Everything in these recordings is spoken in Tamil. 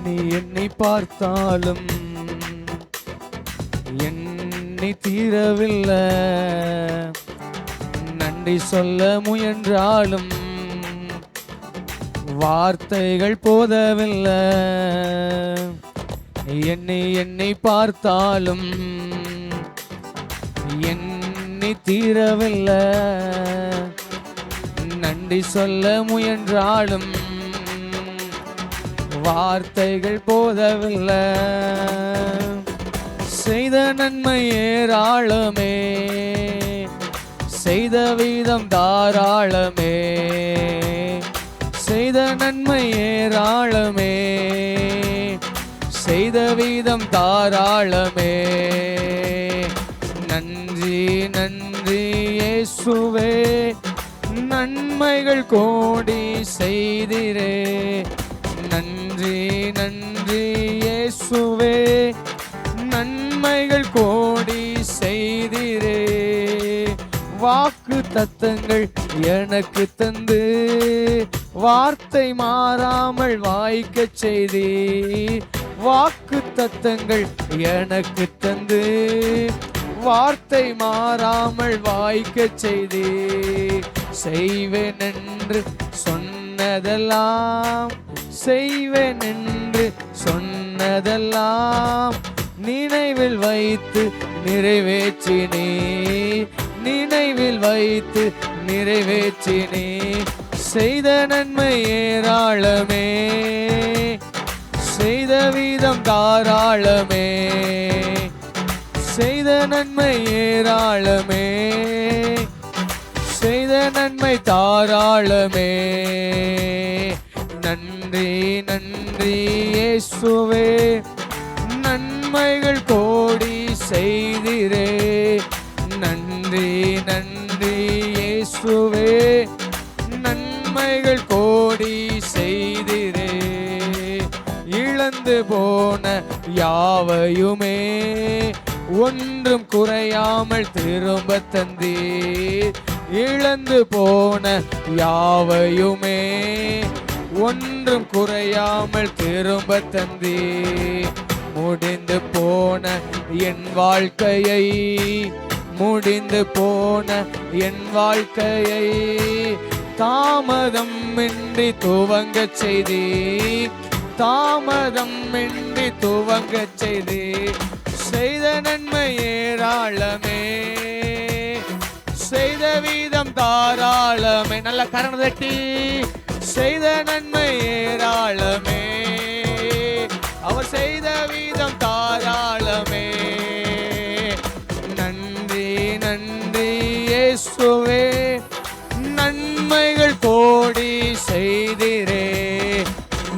எண்ணி எண்ணி பார்த்தாலும் எண்ணி தீரவில்லை. நன்றி சொல்ல முயன்றாலும் வார்த்தைகள் போதவில்லை. எண்ணி எண்ணி பார்த்தாலும் எண்ணி தீரவில்லை. நன்றி சொல்ல முயன்றாலும் வார்த்தைகள் போதவில்லை. செய்த நன்மை ஏராளமே, செய்த வீதம் தாராளமே. செய்த நன்மை ஏராளமே, செய்த வீதம் தாராளமே. நன்றி நன்றி இயேசுவே, நன்மைகள் கோடி செய்திரே. நன்றி நன்றி இயேசுவே, நன்மைகள் கோடி செய்திரே. வாக்கு தத்தங்கள் எனக்கு தந்து வார்த்தை மாறாமல் வாய்க்க செய்தி. வாக்கு தத்தங்கள் எனக்கு தந்து வார்த்தை மாறாமல் வாய்க்க செய்தி. செய்வேன் என்று சொன்னதெல்லாம், செய்வேன் என்று சொன்னதெல்லாம் நினைவில் வைத்து நிறைவேற்றினே. நினைவில் வைத்து நிறைவேற்றினே. செய்த நன்மை ஏராளமே, செய்த வீதம் தாராளமே. செய்த நன்மை ஏராளமே, செய்த நன்மை தாராளமே. நன்றி நன்றி இயேசுவே, நன்மைகள் கோடி செய்திரே. நன்றி நன்றி இயேசுவே, நன்மைகள் கோடி செய்திரே. இழந்து போன யாவையுமே ஒன்றும் குறையாமல் திரும்ப தந்தீர். இழந்து போன யாவையுமே ஒன்றும் குறையாமல் திரும்ப தந்தீர். முடிந்து போன என் வாழ்க்கையை, முடிந்து போன என் வாழ்க்கையை தாமதம் இன்றி துவங்க செய்தி. தாமதம் இன்றி துவங்க செய்தி. செய்த நன்மை ஏராளமே, செய்த வீதம் தாராளமே. நல்ல கரண தட்டி. செய்த நன்மை ஏராளமே, அவர் செய்த வீதம் தாராளமே. நன்றி நன்றி இயேசுவே, நன்மைகள் கோடி செய்திரே.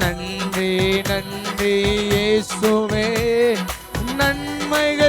நன்றி நன்றி இயேசுவே, நன்மைகள்